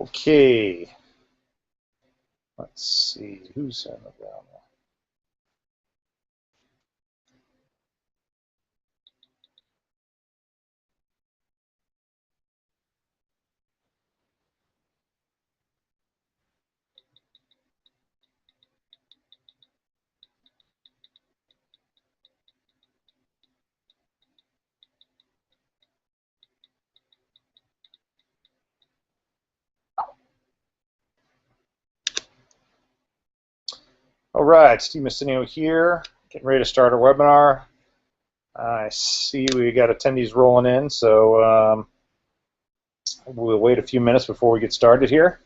Okay, let's see who's in the ground. All right, Steve Messineo here, getting ready to start our webinar. I see we got attendees rolling in, so we'll wait a few minutes before we get started here.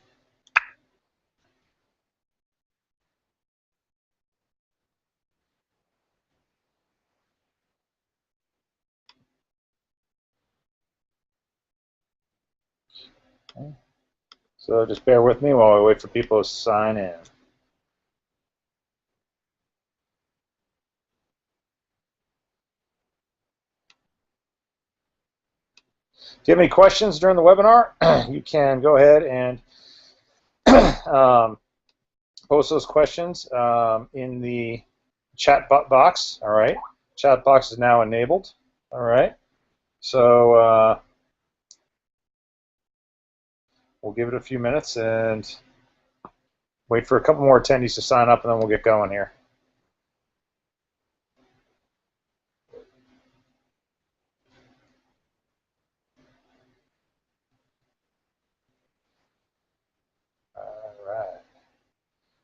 Okay. So just bear with me while we wait for people to sign in. If you have any questions during the webinar, you can go ahead and post those questions in the chat box. All right, chat box is now enabled. All right, so we'll give it a few minutes and wait for a couple more attendees to sign up, and then we'll get going here. All right.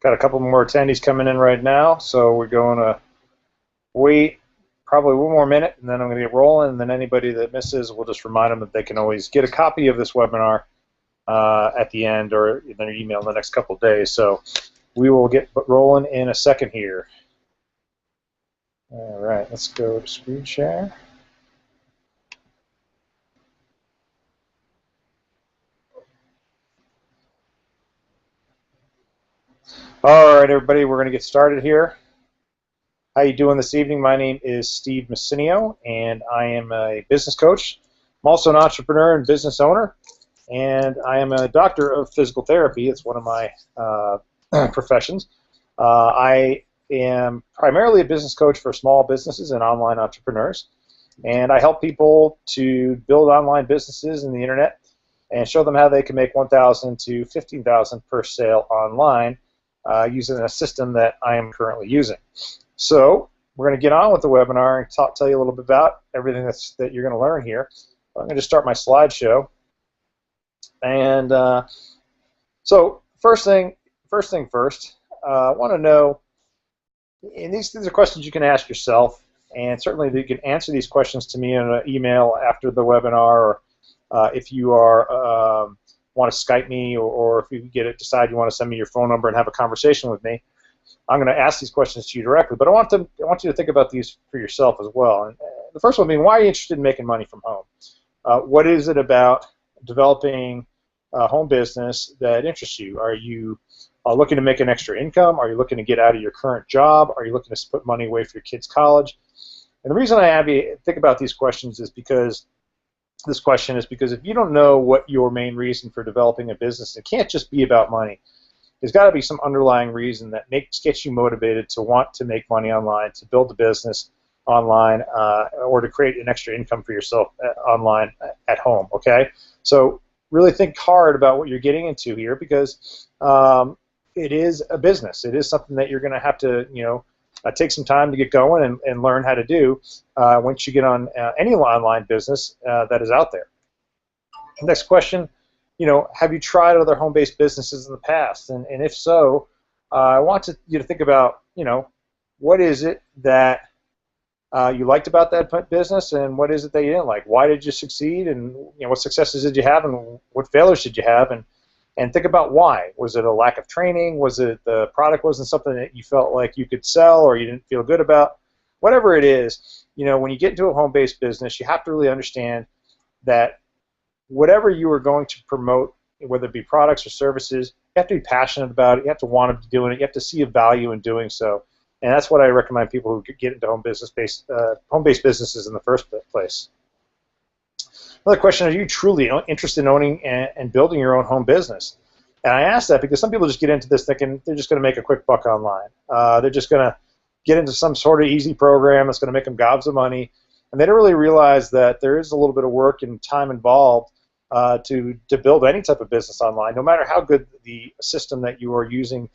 Got a couple more attendees coming in right now, so we're going to wait probably one more minute, and then I'm going to get rolling, and then anybody that misses, we'll just remind them that they can always get a copy of this webinar at the end or in their email in the next couple of days. So we will get rolling in a second here. All right, let's go to screen share. All right, everybody, we're going to get started here. How you doing this evening? My name is Steve Messineo, and I am a business coach. I'm also an entrepreneur and business owner, and I am a doctor of physical therapy. It's one of my professions. I am primarily a business coach for small businesses and online entrepreneurs, and I help people to build online businesses in the internet and show them how they can make $1,000 to $15,000 per sale online using a system that I am currently using. So we're going to get on with the webinar and tell you a little bit about everything that you're going to learn here. I'm going to start my slideshow. And so first thing first, I want to know, and these are questions you can ask yourself, and certainly you can answer these questions to me in an email after the webinar, or if you are want to Skype me, or if you decide you want to send me your phone number and have a conversation with me. I'm going to ask these questions to you directly, but I want you to think about these for yourself as well. And the first one being, why are you interested in making money from home? What is it about developing a home business that interests you? Are you looking to make an extra income? Are you looking to get out of your current job? Are you looking to put money away for your kids' college? And the reason I have you think about these questions is because if you don't know what your main reason for developing a business, it can't just be about money. There's got to be some underlying reason that gets you motivated to want to make money online, to build a business online, or to create an extra income for yourself online at home, okay? So really think hard about what you're getting into here, because it is a business. It is something that you're going to have to, take some time to get going and learn how to do once you get on any online business that is out there. Next question. Have you tried other home-based businesses in the past? And if so, I want you to think about, what is it that you liked about that business, and what is it that you didn't like? Why did you succeed, and what successes did you have, and what failures did you have? And think about why. Was it a lack of training? Was it the product wasn't something that you felt like you could sell, or you didn't feel good about? Whatever it is, when you get into a home-based business, you have to really understand that whatever you are going to promote, whether it be products or services, you have to be passionate about it. You have to want to be doing it. You have to see a value in doing so. And that's what I recommend people who get into home-based businesses in the first place. Another question, are you truly interested in owning and building your own home business? And I ask that because some people just get into this thinking they're just going to make a quick buck online. They're just going to get into some sort of easy program that's going to make them gobs of money, and they don't really realize that there is a little bit of work and time involved to build any type of business online, no matter how good the system that you are using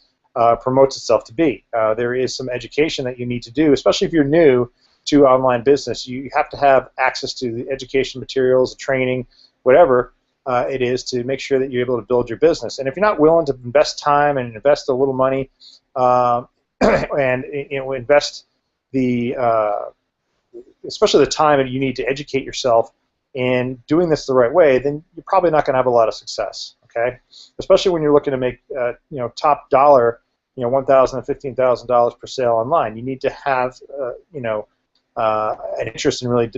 promotes itself to be. There is some education that you need to do, especially if you're new to online business. You have to have access to the education materials, the training, whatever it is, to make sure that you're able to build your business. And if you're not willing to invest time and invest a little money and invest the especially the time that you need to educate yourself in doing this the right way, then you're probably not going to have a lot of success. Okay, especially when you're looking to make top dollar, $1,000 and $15,000 per sale online. You need to have an interest in really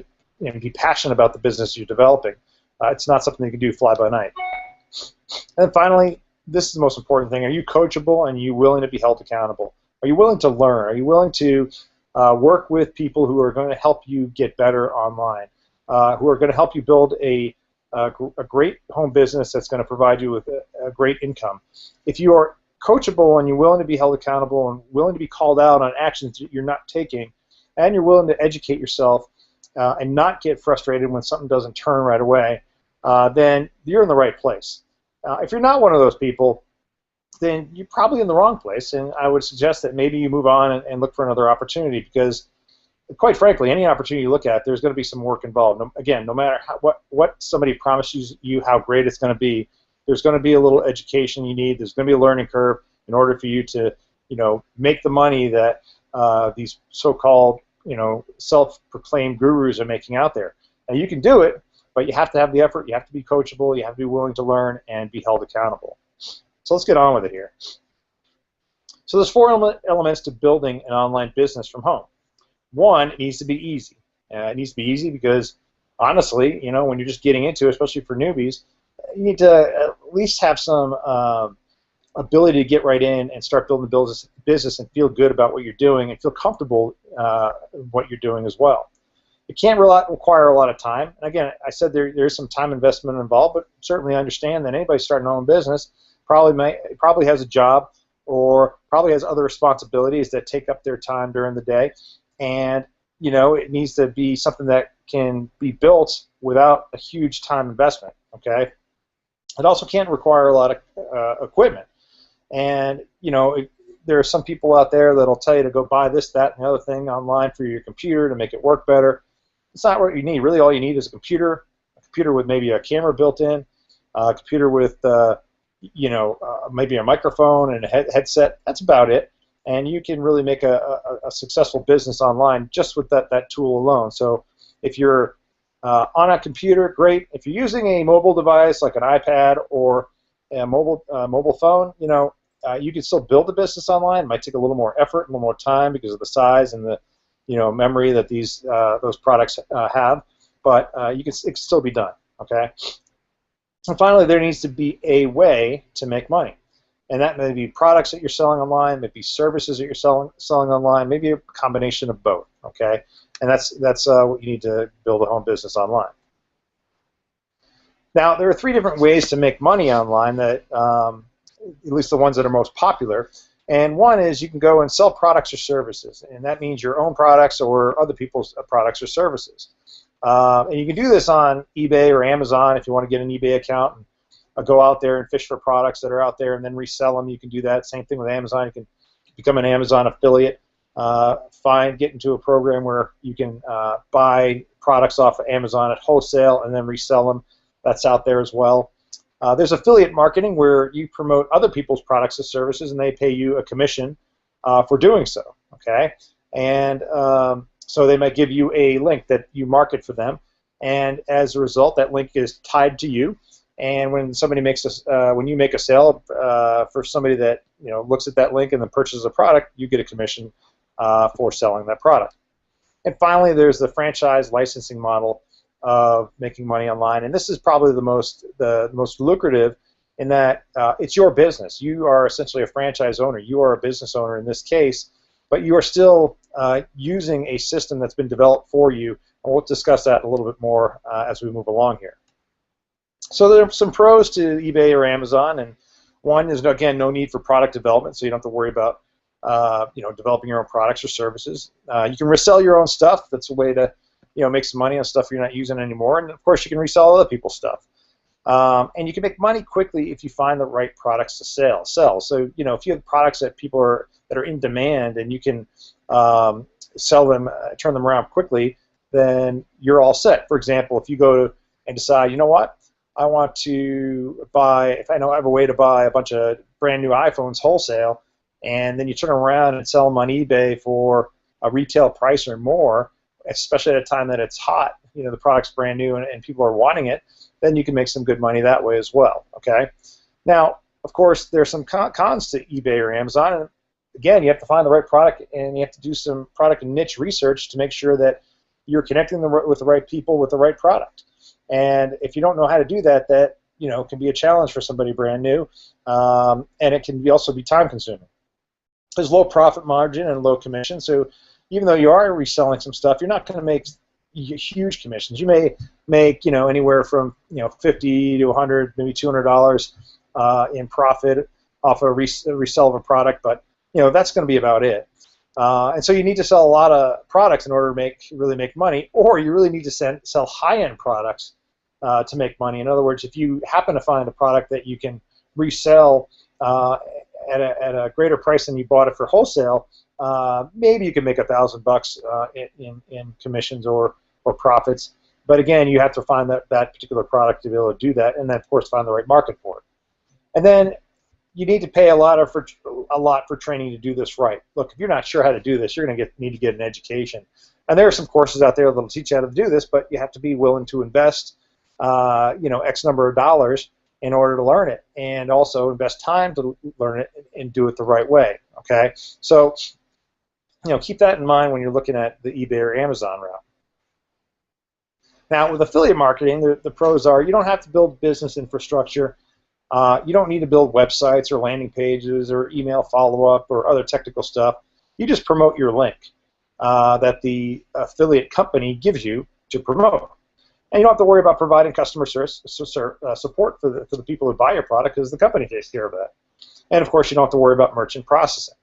be passionate about the business you're developing. It's not something you can do fly by night. And finally, this is the most important thing: are you coachable and are you willing to be held accountable? Are you willing to learn? Are you willing to work with people who are going to help you get better online, who are going to help you build a great home business that's going to provide you with a great income? If you are coachable and you're willing to be held accountable and willing to be called out on actions that you're not taking, and you're willing to educate yourself and not get frustrated when something doesn't turn right away, then you're in the right place. If you're not one of those people, then you're probably in the wrong place, and I would suggest that maybe you move on and look for another opportunity, because quite frankly, any opportunity you look at, there's going to be some work involved. Again, no matter what somebody promises you how great it's going to be, there's going to be a little education you need. There's going to be a learning curve in order for you to make the money that these so-called self-proclaimed gurus are making out there. And you can do it, but you have to have the effort, you have to be coachable, you have to be willing to learn and be held accountable. So let's get on with it here. So there's four elements to building an online business from home. One, it needs to be easy. It needs to be easy because, honestly, when you're just getting into it, especially for newbies, you need to at least have some ability to get right in and start building the business and feel good about what you're doing and feel comfortable what you're doing as well. It can't require a lot of time. And again, I said there's some time investment involved, but certainly understand that anybody starting their own business probably has a job or probably has other responsibilities that take up their time during the day. And it needs to be something that can be built without a huge time investment. Okay, it also can't require a lot of equipment. And there are some people out there that'll tell you to go buy this, that, and the other thing online for your computer to make it work better. It's not what you need. Really, all you need is a computer with maybe a camera built in, a computer with maybe a microphone and a headset. That's about it. And you can really make a successful business online just with that tool alone. So if you're on a computer, great. If you're using a mobile device like an iPad or a mobile phone, you can still build a business online. It might take a little more effort, a little more time because of the size and the memory that those products have, but it can still be done. Okay. And finally, there needs to be a way to make money. And that may be products that you're selling online, maybe services that you're selling online, maybe a combination of both. Okay, and that's what you need to build a home business online. Now, there are three different ways to make money online, that at least the ones that are most popular. And one is you can go and sell products or services, and that means your own products or other people's products or services. And you can do this on eBay or Amazon if you want to get an eBay account and go out there and fish for products that are out there and then resell them. You can do that. Same thing with Amazon. You can become an Amazon affiliate. Get into a program where you can buy products off of Amazon at wholesale and then resell them. That's out there as well. There's affiliate marketing where you promote other people's products and services and they pay you a commission for doing so. Okay, and so they might give you a link that you market for them, and as a result, that link is tied to you. And when somebody when you make a sale for somebody that looks at that link and then purchases a product, you get a commission for selling that product. And finally, there's the franchise licensing model of making money online, and this is probably the most lucrative in that it's your business. You are essentially a franchise owner. You are a business owner in this case, but you are still using a system that's been developed for you, and we'll discuss that a little bit more as we move along here. So there are some pros to eBay or Amazon, and One is, again, no need for product development, so you don't have to worry about developing your own products or services. You can resell your own stuff. That's a way to make some money on stuff you're not using anymore. And of course, you can resell other people's stuff. And you can make money quickly if you find the right products to sell. So if you have products that that are in demand and you can sell them, turn them around quickly, then you're all set. For example, if you go and decide, you know what, I want to buy, if I know I have a way to buy a bunch of brand new iPhones wholesale, and then you turn around and sell them on eBay for a retail price or more, especially at a time that it's hot, the product's brand new and people are wanting it, then you can make some good money that way as well. Okay. Now, of course, there's some cons to eBay or Amazon. And again, you have to find the right product, and you have to do some product and niche research to make sure that you're connecting with the right people with the right product. And if you don't know how to do that, that can be a challenge for somebody brand new, and it can also be time consuming. There's low profit margin and low commission, so even though you are reselling some stuff, you're not going to make huge commissions. You may make anywhere from 50 to 100, maybe $200 in profit off a resell of a product, but that's going to be about it. And so you need to sell a lot of products in order to really make money, or you really need to sell high-end products to make money. In other words, if you happen to find a product that you can resell at a greater price than you bought it for wholesale, maybe you can make $1,000 in commissions or profits. But again, you have to find that particular product to be able to do that, and then of course find the right market for it. And then you need to pay a lot for training to do this right. Look, if you're not sure how to do this, you're going to need to get an education. And there are some courses out there that will teach you how to do this, but you have to be willing to invest, X number of dollars in order to learn it, and also invest time to learn it and do it the right way. Okay, so keep that in mind when you're looking at the eBay or Amazon route. Now, with affiliate marketing, the pros are you don't have to build business infrastructure. You don't need to build websites or landing pages or email follow-up or other technical stuff. You just promote your link that the affiliate company gives you to promote. And you don't have to worry about providing customer support for the people who buy your product, because the company takes care of that. And of course, you don't have to worry about merchant processing.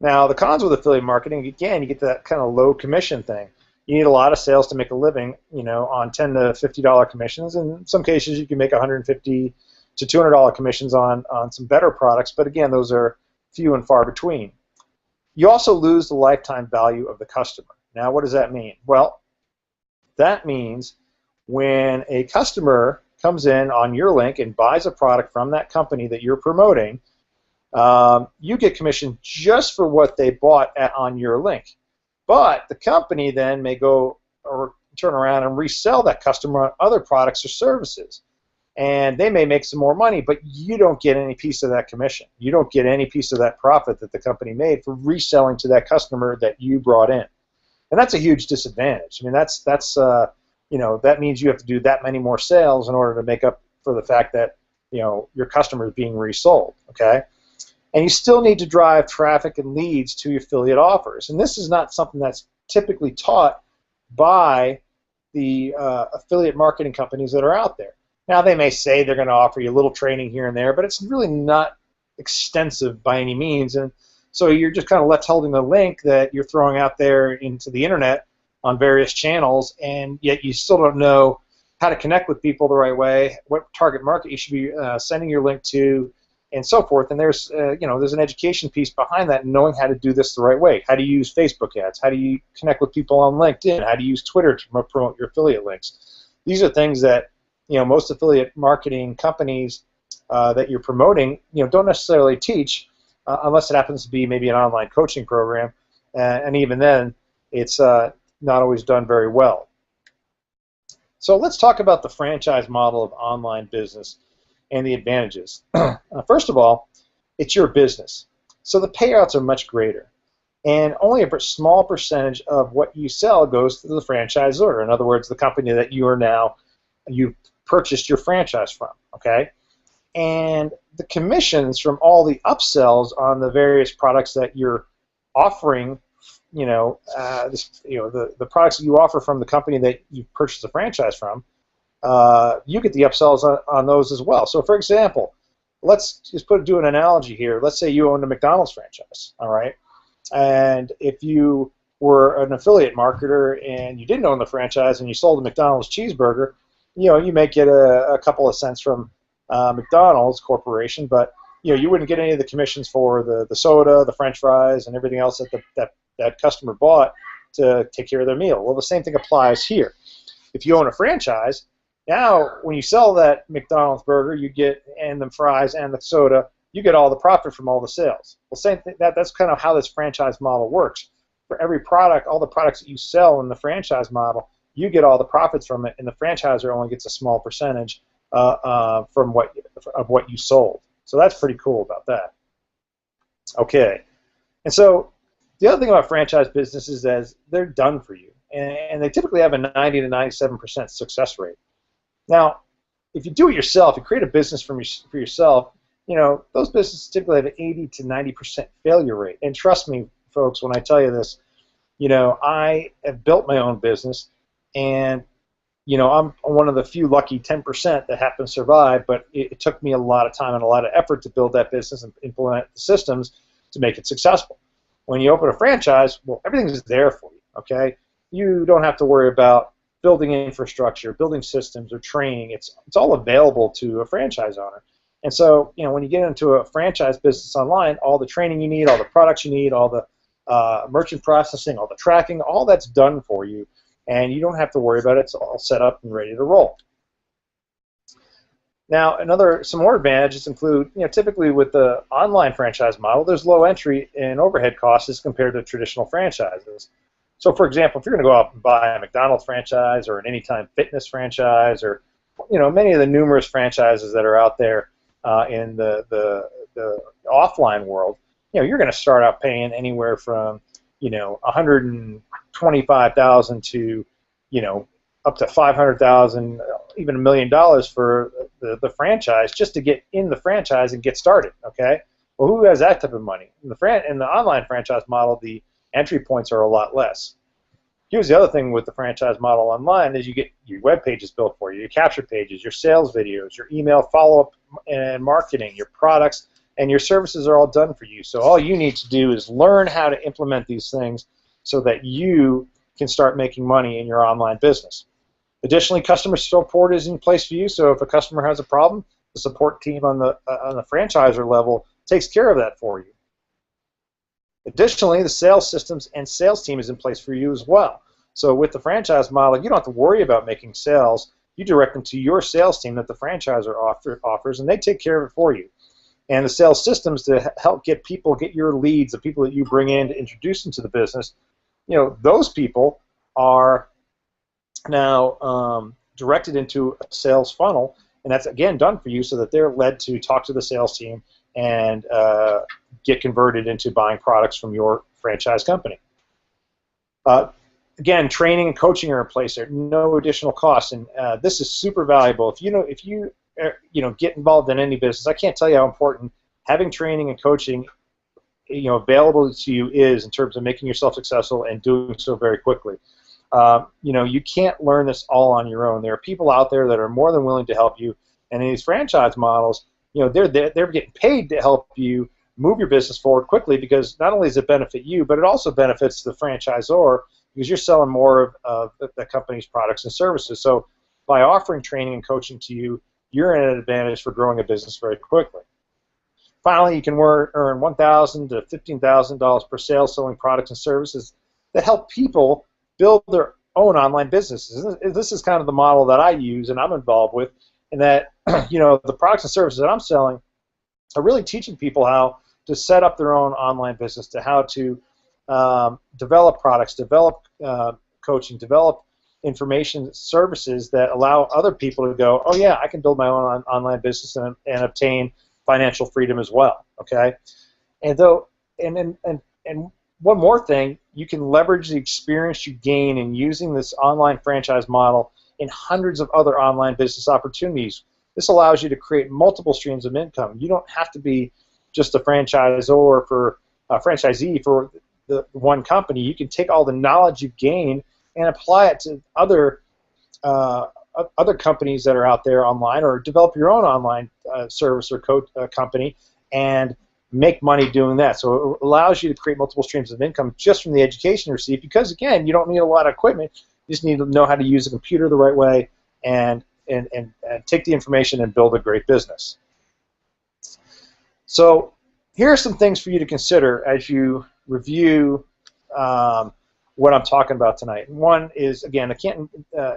Now, the cons with affiliate marketing, again, you get that kind of low commission thing. You need a lot of sales to make a living, on $10 to $50 commissions. In some cases, you can make $150 to $200 commissions on some better products, but again, those are few and far between. You also lose the lifetime value of the customer. Now, what does that mean? Well, that means when a customer comes in on your link and buys a product from that company that you're promoting, you get commission just for what they bought on your link. But the company then may go or turn around and resell that customer on other products or services. And they may make some more money, but you don't get any piece of that commission. You don't get any piece of that profit that the company made for reselling to that customer that you brought in. And that's a huge disadvantage. I mean, that means you have to do that many more sales in order to make up for the fact that your customer is being resold. Okay. And you still need to drive traffic and leads to your affiliate offers. And this is not something that's typically taught by the affiliate marketing companies that are out there. Now, they may say they're going to offer you a little training here and there, but it's really not extensive by any means. And so you're just kind of left holding the link that you're throwing out there into the internet on various channels, and yet you still don't know how to connect with people the right way, what target market you should be sending your link to, and so forth. And there's there's an education piece behind that, knowing how to do this the right way. How do you use Facebook ads? How do you connect with people on LinkedIn? How do you use Twitter to promote your affiliate links? These are things that most affiliate marketing companies that you're promoting don't necessarily teach, unless it happens to be maybe an online coaching program, and even then, it's not always done very well. So let's talk about the franchise model of online business and the advantages. First of all, it's your business, so the payouts are much greater, and only a small percentage of what you sell goes to the franchisor. In other words, the company that you've purchased your franchise from. Okay, and the commissions from all the upsells on the various products that you're offering, the products that you offer from the company that you purchased the franchise from, you get the upsells on those as well. So, for example, let's just do an analogy here. Let's say you owned a McDonald's franchise, all right? And if you were an affiliate marketer and you didn't own the franchise and you sold a McDonald's cheeseburger, you may get a couple of cents from McDonald's Corporation, but you wouldn't get any of the commissions for the soda, the French fries, and everything else that customer bought to take care of their meal. Well, the same thing applies here. If you own a franchise, now when you sell that McDonald's burger, you get, and the fries and the soda, you get all the profit from all the sales. Well, same thing. That's kind of how this franchise model works. For every product, all the products that you sell in the franchise model, you get all the profits from it, and the franchisor only gets a small percentage from what you sold. So that's pretty cool about that. Okay, and so the other thing about franchise businesses is they're done for you, and they typically have a 90 to 97% success rate. Now, if you do it yourself, you create a business for yourself, those businesses typically have an 80 to 90% failure rate. And trust me, folks, when I tell you this, I have built my own business, and I'm one of the few lucky 10% that happen to survive, but it took me a lot of time and a lot of effort to build that business and implement the systems to make it successful. When you open a franchise, well, everything is there for you, okay? You don't have to worry about building infrastructure, building systems, or training. It's all available to a franchise owner. And so, when you get into a franchise business online, all the training you need, all the products you need, all the merchant processing, all the tracking, all that's done for you, and you don't have to worry about it. It's all set up and ready to roll. Now, some more advantages include, typically with the online franchise model, there's low entry and overhead costs as compared to traditional franchises. So, for example, if you're going to go out and buy a McDonald's franchise or an Anytime Fitness franchise, or many of the numerous franchises that are out there in the offline world, you're going to start out paying anywhere from $125,000 to up to $500,000, even $1 million for the franchise just to get in the franchise and get started. Okay, well, who has that type of money? In the online franchise model, the entry points are a lot less. Here's the other thing with the franchise model online is you get your web pages built for you, your capture pages, your sales videos, your email follow-up and marketing, your products, and your services are all done for you. So all you need to do is learn how to implement these things so that you can start making money in your online business. Additionally, customer support is in place for you, so if a customer has a problem, the support team on the franchisor level takes care of that for you. Additionally, the sales systems and sales team is in place for you as well. So with the franchise model, you don't have to worry about making sales. You direct them to your sales team that the franchisor offers, and they take care of it for you. And the sales systems to help get your leads, the people that you bring in to introduce them to the business, those people are now directed into a sales funnel, and that's, again, done for you so that they're led to talk to the sales team and get converted into buying products from your franchise company. Again, training and coaching are in place there, no additional costs, and this is super valuable. If you get involved in any business, I can't tell you how important having training and coaching available to you is in terms of making yourself successful and doing so very quickly. You can't learn this all on your own. There are people out there that are more than willing to help you, and in these franchise models, they're getting paid to help you move your business forward quickly, because not only does it benefit you, but it also benefits the franchisor because you're selling more of the company's products and services. So by offering training and coaching to you, you're in an advantage for growing a business very quickly. Finally, you can earn $1,000 to $15,000 per sale selling products and services that help people build their own online businesses. This is kind of the model that I use and I'm involved with, in that the products and services that I'm selling are really teaching people how to set up their own online business, to how to develop products, develop coaching, develop information services that allow other people to go, oh yeah, I can build my own online business and obtain financial freedom as well. Okay, and one more thing, you can leverage the experience you gain in using this online franchise model in hundreds of other online business opportunities. This allows you to create multiple streams of income. You don't have to be just a franchisor for a franchisee for the one company. You can take all the knowledge you gain and apply it to other other companies that are out there online, or develop your own online service or company and make money doing that. So it allows you to create multiple streams of income just from the education you receive, because again, you don't need a lot of equipment. You just need to know how to use a computer the right way and take the information and build a great business. So here are some things for you to consider as you review what I'm talking about tonight. One is, again, I can't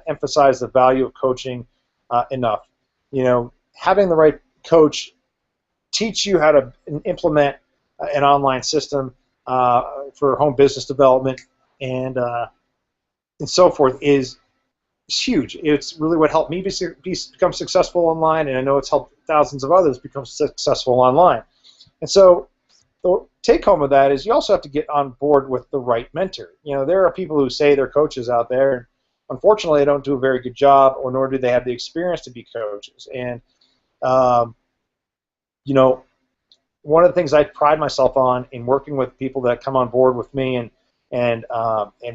emphasize the value of coaching enough. You know, having the right coach teach you how to implement an online system for home business development and so forth is huge. It's really what helped me become successful online, and I know it's helped thousands of others become successful online. And so the take home of that is you also have to get on board with the right mentor. You know, there are people who say they're coaches out there, and unfortunately they don't do a very good job, or nor do they have the experience to be coaches. And you know, one of the things I pride myself on in working with people that come on board with me and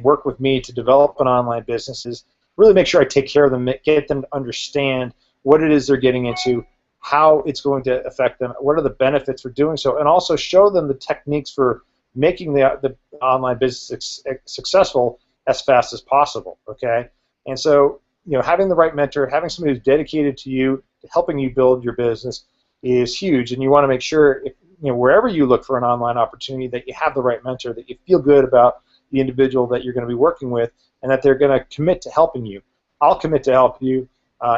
work with me to develop an online business is really make sure I take care of them, get them to understand what it is they're getting into, how it's going to affect them, what are the benefits for doing so, and also show them the techniques for making the online business successful as fast as possible. Okay, and so you know, having the right mentor, having somebody who's dedicated to you, helping you build your business is huge, and you want to make sure, if, you know, wherever you look for an online opportunity, that you have the right mentor, that you feel good about the individual that you're going to be working with, and that they're going to commit to helping you. I'll commit to help you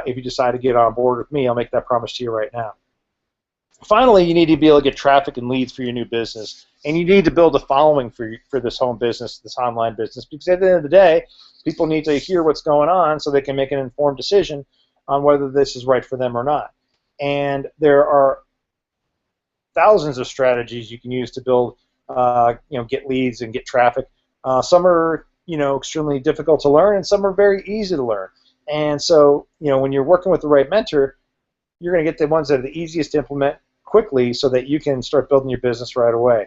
if you decide to get on board with me. I'll make that promise to you right now. Finally, you need to be able to get traffic and leads for your new business, and you need to build a following for this home business, this online business, because at the end of the day, people need to hear what's going on so they can make an informed decision on whether this is right for them or not. And there are thousands of strategies you can use to build, you know, get leads and get traffic. Some are, you know, extremely difficult to learn, and some are very easy to learn. And so, you know, when you're working with the right mentor, you're going to get the ones that are the easiest to implement quickly, so that you can start building your business right away.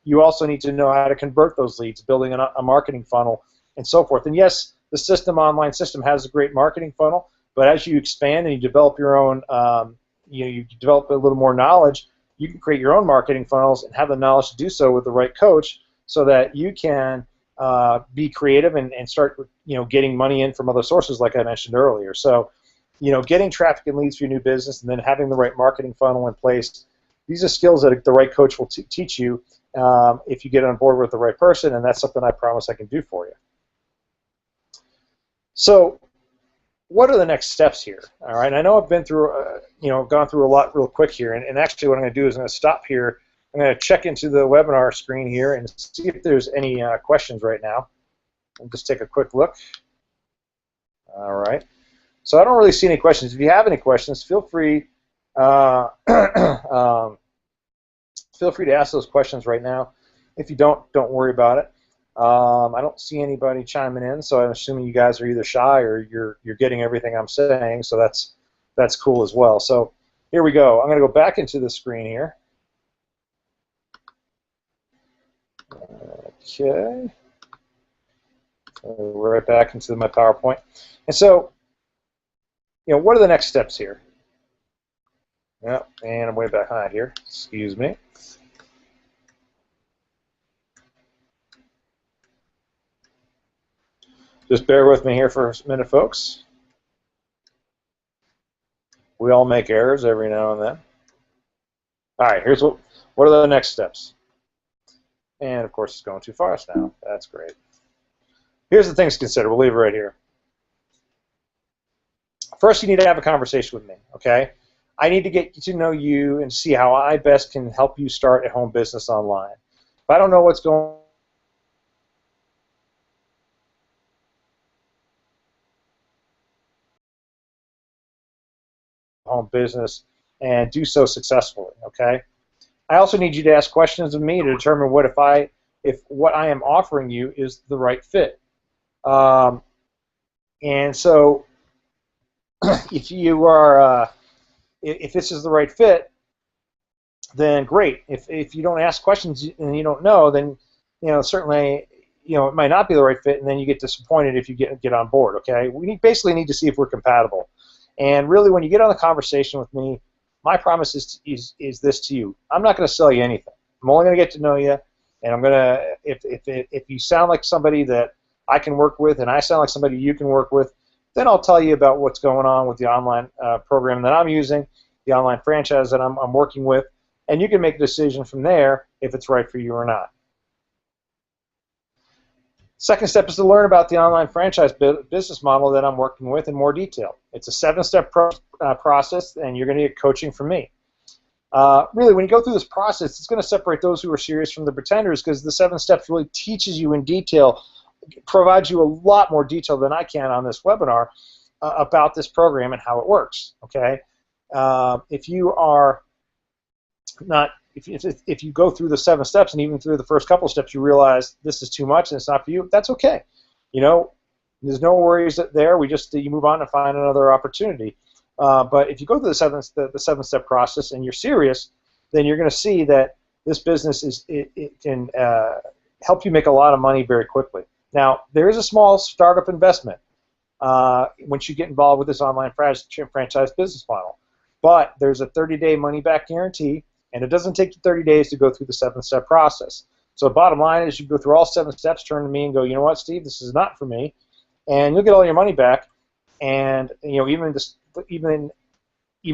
You also need to know how to convert those leads, building a marketing funnel, and so forth. And yes, the online system has a great marketing funnel, but as you expand and you develop your own, you develop a little more knowledge, you can create your own marketing funnels and have the knowledge to do so with the right coach, so that you can be creative and start, you know, getting money in from other sources, like I mentioned earlier. So, you know, getting traffic and leads for your new business, and then having the right marketing funnel in place, these are skills that the right coach will teach you if you get on board with the right person, and that's something I promise I can do for you. So, what are the next steps here? All right, I know I've been through, you know, gone through a lot real quick here, and actually what I'm going to do is I'm going to stop here. I'm going to check into the webinar screen here and see if there's any questions right now. I'll just take a quick look. All right. So I don't really see any questions. If you have any questions, feel free feel free to ask those questions right now. If you don't worry about it. I don't see anybody chiming in, so I'm assuming you guys are either shy or you're getting everything I'm saying. So that's cool as well. So here we go. I'm going to go back into the screen here. Okay. We're right back into my PowerPoint. And so, you know, what are the next steps here? Yep, and I'm way behind here. Excuse me. Just bear with me here for a minute, folks. We all make errors every now and then. All right, here's what are the next steps? And of course, it's going too fast now. That's great. Here's the things to consider. We'll leave it right here. First, you need to have a conversation with me, okay? I need to get to know you and see how I best can help you start a home business online. If I don't know what's going on home business and do so successfully, okay? I also need you to ask questions of me to determine if what I am offering you is the right fit. And so, if you are, if this is the right fit, then great. If you don't ask questions and you don't know, then certainly it might not be the right fit, and then you get disappointed if you get on board. Okay, we basically need to see if we're compatible. And really, when you get on the conversation with me, my promise is this to you: I'm not going to sell you anything. I'm only going to get to know you, and I'm going to if you sound like somebody that I can work with, and I sound like somebody you can work with, then I'll tell you about what's going on with the online program that I'm using, the online franchise that I'm working with, and you can make a decision from there if it's right for you or not. Second step is to learn about the online franchise business model that I'm working with in more detail. It's a 7-step process, and you're going to get coaching from me. Really, when you go through this process, it's going to separate those who are serious from the pretenders, because the 7 steps really teaches you in detail, provides you a lot more detail than I can on this webinar about this program and how it works. Okay, if you are not, if you go through the 7 steps and even through the first couple of steps you realize this is too much and it's not for you, that's okay. There's no worries there. You move on and find another opportunity. But if you go through the 7-step process and you're serious, then you're going to see that this business it can help you make a lot of money very quickly. Now, there is a small startup investment once you get involved with this online franchise business model, but there's a 30-day money-back guarantee, and it doesn't take you 30 days to go through the 7-step process. So bottom line is you go through all 7 steps, turn to me and go, you know what, Steve, this is not for me, and you'll get all your money back. And even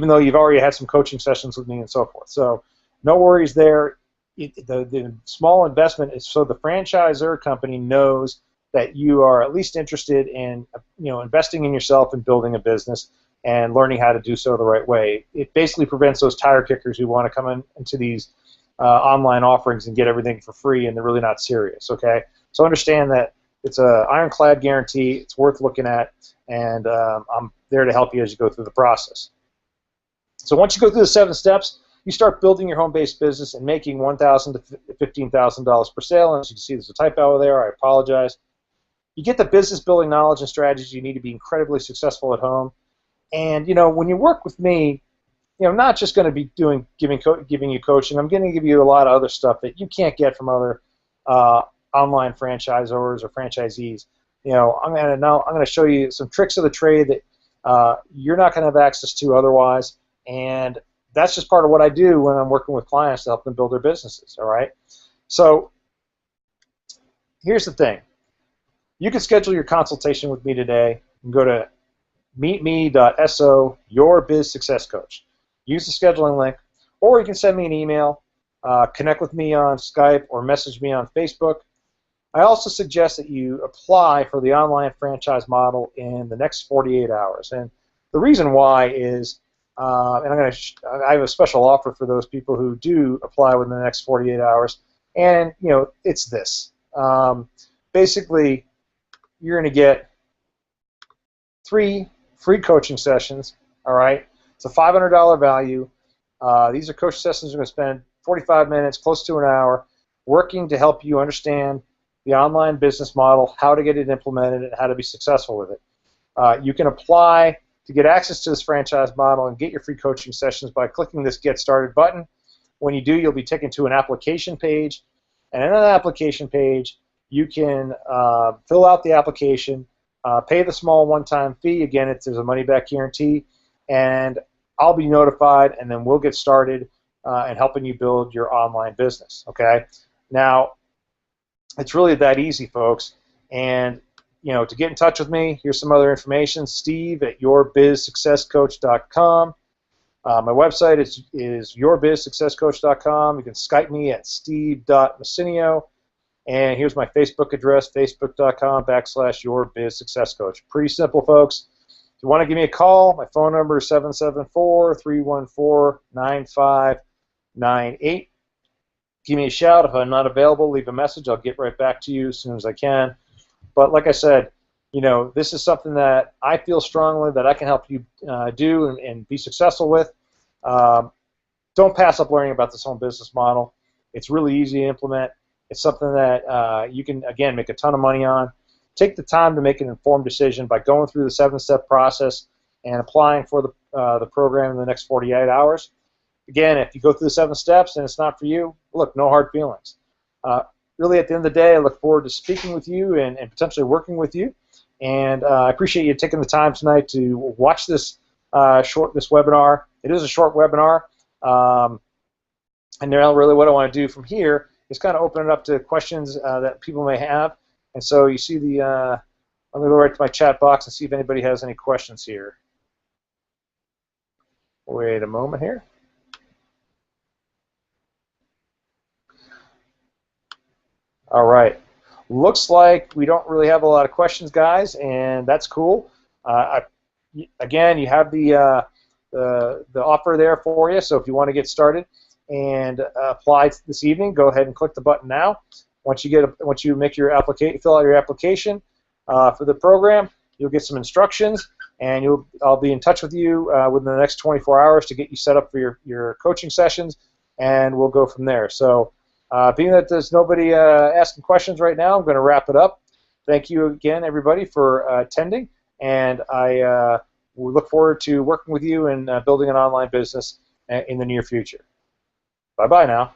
though you've already had some coaching sessions with me and so forth. So no worries there. The small investment is so the franchisor company knows that you are at least interested in investing in yourself and building a business and learning how to do so the right way. It basically prevents those tire kickers who want to come into these online offerings and get everything for free, and they're really not serious. Okay, so understand that it's an ironclad guarantee. It's worth looking at, and I'm there to help you as you go through the process. So once you go through the 7 steps, you start building your home-based business and making $1,000 to $15,000 per sale. And as you can see, there's a typo there. I apologize. You get the business building knowledge and strategies you need to be incredibly successful at home. And when you work with me, I'm not just going to be giving you coaching. I'm going to give you a lot of other stuff that you can't get from other online franchisors or franchisees. I'm going to show you some tricks of the trade that you're not going to have access to otherwise, and that's just part of what I do when I'm working with clients to help them build their businesses. All right. So here's the thing: you can schedule your consultation with me today. You can go to meetme.so, your biz success coach. Use the scheduling link, or you can send me an email, connect with me on Skype, or message me on Facebook. I also suggest that you apply for the online franchise model in the next 48 hours. And the reason why is, and I have a special offer for those people who do apply within the next 48 hours. And it's this. Basically, you're going to get 3 free coaching sessions. All right, it's a $500 value. These are coaching sessions. We're going to spend 45 minutes, close to an hour, working to help you understand the online business model, how to get it implemented, and how to be successful with it. You can apply to get access to this franchise model and get your free coaching sessions by clicking this Get Started button. When you do, you'll be taken to an application page, and in that application page, you can fill out the application, pay the small one-time fee. Again, there's a money-back guarantee, and I'll be notified, and then we'll get started in helping you build your online business. Okay? Now, it's really that easy, folks. And to get in touch with me, here's some other information: steve@yourbizsuccesscoach.com. My website is yourbizsuccesscoach.com. You can Skype me at steve.messinio. And here's my Facebook address, facebook.com/yourbizsuccesscoach. Pretty simple, folks. If you want to give me a call, my phone number is 774-314-9598. Give me a shout. If I'm not available, leave a message. I'll get right back to you as soon as I can. But like I said, this is something that I feel strongly that I can help you do and be successful with. Don't pass up learning about this home business model. It's really easy to implement. It's something that you can, again, make a ton of money on. Take the time to make an informed decision by going through the 7-step process and applying for the program in the next 48 hours. Again, if you go through the 7 steps and it's not for you, look, no hard feelings. really, at the end of the day, I look forward to speaking with you and potentially working with you. And I appreciate you taking the time tonight to watch this this webinar. It is a short webinar. And now really what I want to do from here is kind of open it up to questions that people may have. And so you see the, let me go right to my chat box and see if anybody has any questions here. Wait a moment here. All right. Looks like we don't really have a lot of questions, guys, and that's cool. Again, you have the offer there for you, so if you want to get started and apply this evening, go ahead and click the button now. Once you make your fill out your application for the program, you'll get some instructions, and I'll be in touch with you within the next 24 hours to get you set up for your coaching sessions, and we'll go from there. So, being that there's nobody asking questions right now, I'm going to wrap it up. Thank you again, everybody, for attending, and we look forward to working with you and building an online business in the near future. Bye-bye now.